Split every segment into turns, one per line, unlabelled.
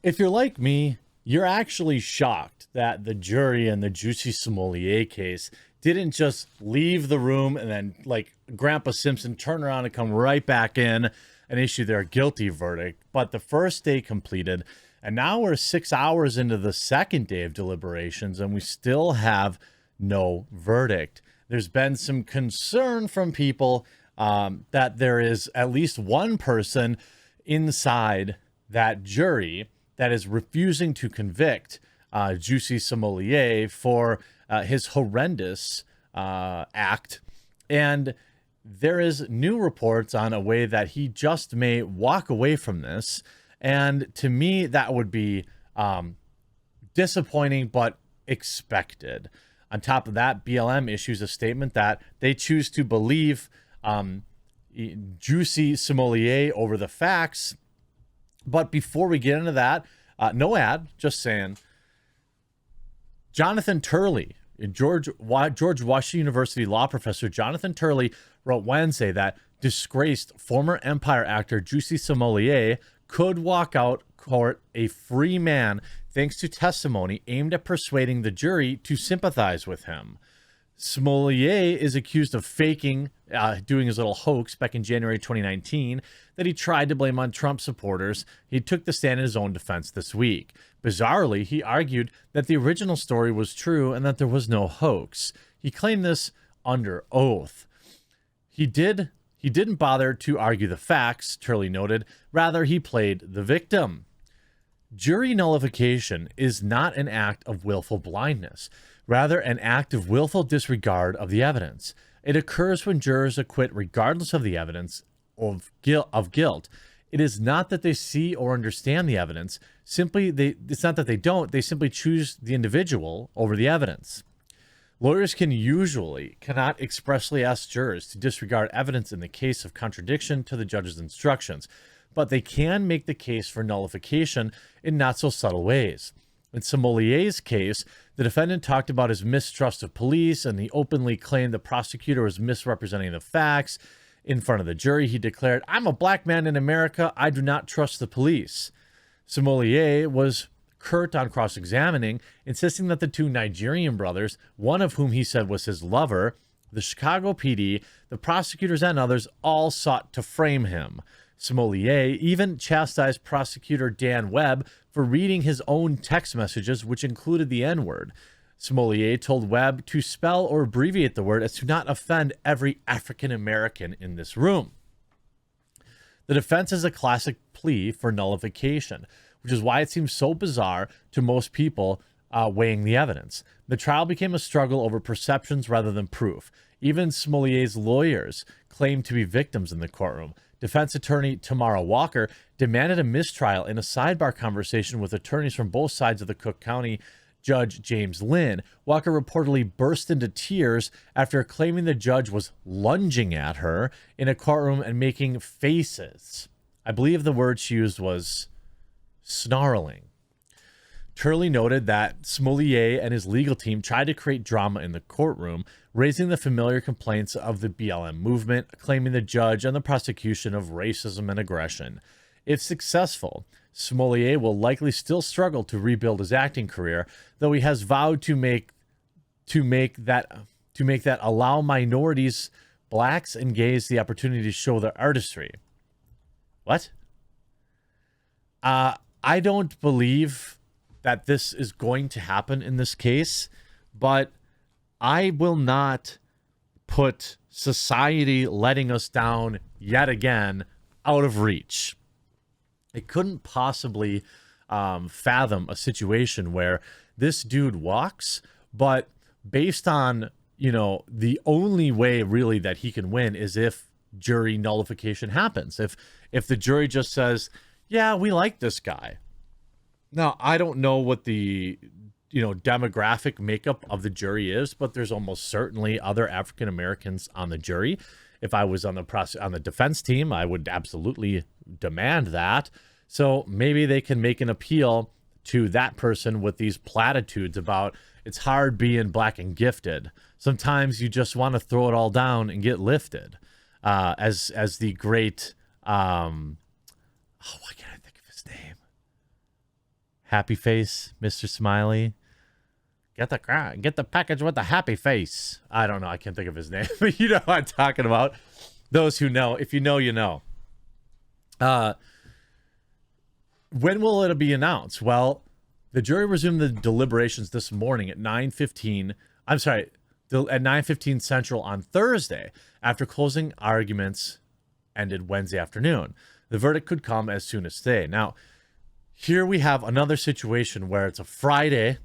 If you're like me, you're actually shocked that the jury in the Jussie Smollett case didn't just leave the room and then, like Grandpa Simpson, turn around and come right back in and issue their guilty verdict. But the first day completed, and now we're 6 hours into the second day of deliberations, and we still have no verdict. There's been some concern from people that there is at least one person inside that jury that is refusing to convict Jussie Smollett for his horrendous act. And there is new reports on a way that he just may walk away from this. And to me, that would be disappointing, but expected. On top of that, BLM issues a statement that they choose to believe Jussie Smollett over the facts. But before we get into that, no ad, just saying, Jonathan Turley, George Washington University law professor Jonathan Turley wrote Wednesday that disgraced former Empire actor Jussie Smollett could walk out court a free man thanks to testimony aimed at persuading the jury to sympathize with him. Smollett is accused of faking doing his little hoax back in January 2019 that he tried to blame on Trump supporters. He took the stand in his own defense this week. Bizarrely, he argued that the original story was true and that there was no hoax. He claimed this under oath. He didn't bother to argue the facts, Turley noted. Rather, he played the victim. Jury nullification is not an act of willful blindness, rather an act of willful disregard of the evidence. It occurs when jurors acquit regardless of the evidence of guilt. It is not that they see or understand the evidence. It's not that they don't. They simply choose the individual over the evidence. Lawyers cannot expressly ask jurors to disregard evidence in the case of contradiction to the judge's instructions, but they can make the case for nullification in not so subtle ways. In Smollett's case, the defendant talked about his mistrust of police, and he openly claimed the prosecutor was misrepresenting the facts. In front of the jury, he declared, "I'm a black man in America. I do not trust the police." Smollett was curt on cross-examining, insisting that the two Nigerian brothers, one of whom he said was his lover, the Chicago PD, the prosecutors, and others all sought to frame him. Smollett even chastised prosecutor Dan Webb for reading his own text messages, which included the N-word. Smollett told Webb to spell or abbreviate the word as to not offend every African American in this room. The defense is a classic plea for nullification, which is why it seems so bizarre to most people weighing the evidence. The trial became a struggle over perceptions rather than proof. Even Smollett's lawyers claimed to be victims in the courtroom. Defense attorney Tamara Walker demanded a mistrial in a sidebar conversation with attorneys from both sides of the Cook County Judge James Lynn. Walker reportedly burst into tears after claiming the judge was lunging at her in a courtroom and making faces. I believe the word she used was snarling. Turley noted that Smollett and his legal team tried to create drama in the courtroom, raising the familiar complaints of the BLM movement, claiming the judge and the prosecution of racism and aggression. If successful, Smollett will likely still struggle to rebuild his acting career, though he has vowed to make that allow minorities, blacks, and gays the opportunity to show their artistry. What? I don't believe that this is going to happen in this case, but I will not put society letting us down yet again out of reach. I couldn't possibly fathom a situation where this dude walks, but based on, the only way really that he can win is if jury nullification happens. If the jury just says, yeah, we like this guy. Now, I don't know what the demographic makeup of the jury is, but there's almost certainly other African Americans on the jury. If I was on the defense team, I would absolutely demand that. So maybe they can make an appeal to that person with these platitudes about it's hard being black and gifted. Sometimes you just want to throw it all down and get lifted. As the great, why can't I think of his name? Happy face, Mr. Smiley. Get the package with the happy face. I don't know. I can't think of his name, but you know what I'm talking about. Those who know, if you know, you know. When will it be announced? Well, the jury resumed the deliberations this morning at 9:15. I'm sorry, at 9:15 Central on Thursday, after closing arguments ended Wednesday afternoon. The verdict could come as soon as today. Now, here we have another situation where it's a Friday.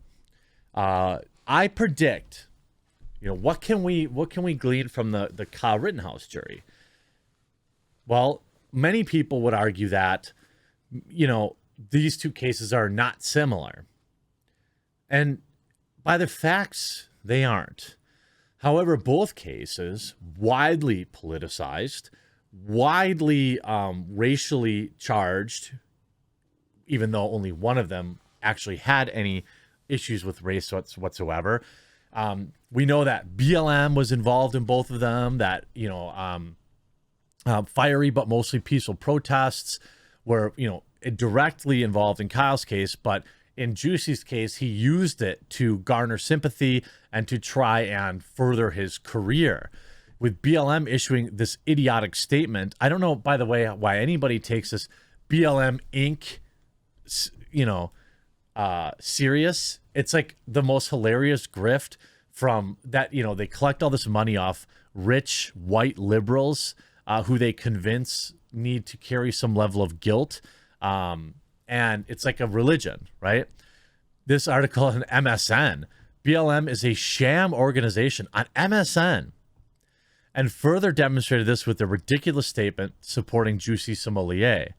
I predict, what can we glean from the Kyle Rittenhouse jury? Well, many people would argue that, these two cases are not similar. And by the facts, they aren't. However, both cases, widely politicized, widely racially charged, even though only one of them actually had any issues with race whatsoever. We know that BLM was involved in both of them, that, fiery but mostly peaceful protests were, directly involved in Kyle's case, but in Jussie's case, he used it to garner sympathy and to try and further his career. With BLM issuing this idiotic statement, I don't know, by the way, why anybody takes this BLM Inc., serious. It's like the most hilarious grift from that, they collect all this money off rich white liberals who they convince need to carry some level of guilt. And it's like a religion, right? This article in MSN, BLM is a sham organization on MSN, and further demonstrated this with a ridiculous statement supporting Jussie Smollett.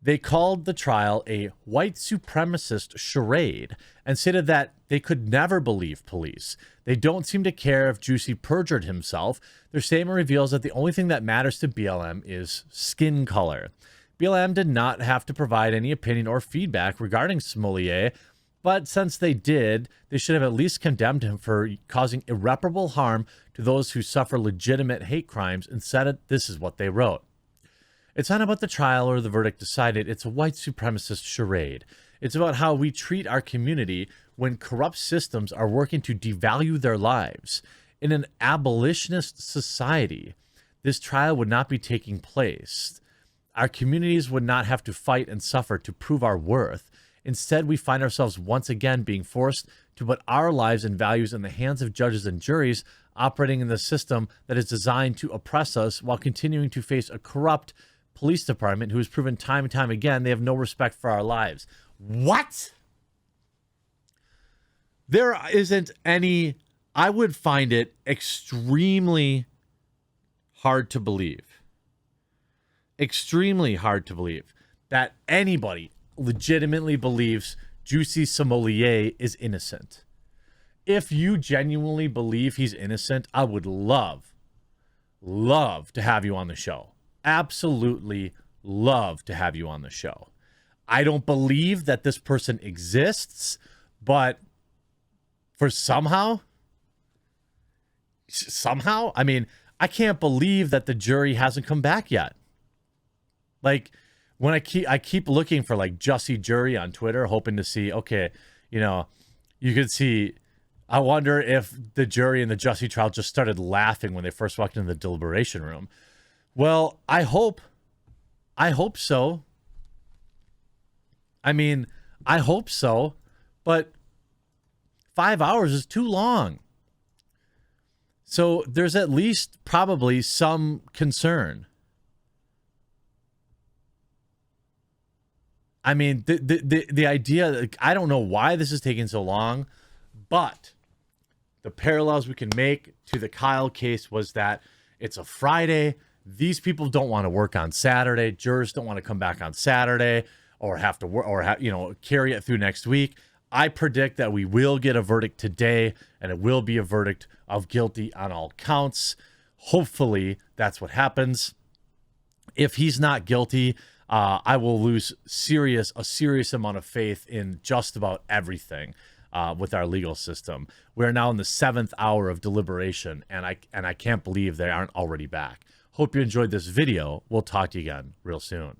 They called the trial a white supremacist charade and stated that they could never believe police. They don't seem to care if Jussie perjured himself. Their statement reveals that the only thing that matters to BLM is skin color. BLM did not have to provide any opinion or feedback regarding Smollett, but since they did, they should have at least condemned him for causing irreparable harm to those who suffer legitimate hate crimes. Instead, this is what they wrote. It's not about the trial or the verdict decided. It's a white supremacist charade. It's about how we treat our community when corrupt systems are working to devalue their lives. In an abolitionist society, this trial would not be taking place. Our communities would not have to fight and suffer to prove our worth. Instead, we find ourselves once again being forced to put our lives and values in the hands of judges and juries operating in the system that is designed to oppress us while continuing to face a corrupt police department who has proven time and time again they have no respect for our lives. What? There isn't any. I would find it extremely hard to believe. Extremely hard to believe that anybody legitimately believes Jussie Smollett is innocent. If you genuinely believe he's innocent, I would love to have you on the show. Absolutely love to have you on the show. I don't believe that this person exists, but for somehow, I mean, I can't believe that the jury hasn't come back yet. Like, when I keep looking for like Jussie jury on Twitter, hoping to see, okay, you could see, I wonder if the jury in the Jussie trial just started laughing when they first walked into the deliberation room. Well, I hope so. I mean, I hope so, but 5 hours is too long. So there's at least probably some concern. I mean, the idea, I don't know why this is taking so long, but the parallels we can make to the Kyle case was that it's a Friday. These people don't want to work on Saturday. Jurors don't want to come back on Saturday or have to work or carry it through next week. I predict that we will get a verdict today, and it will be a verdict of guilty on all counts. Hopefully that's what happens. If he's not guilty, I will lose a serious amount of faith in just about everything with our legal system. We're now in the 7th hour of deliberation, and I can't believe they aren't already back. Hope you enjoyed this video. We'll talk to you again real soon.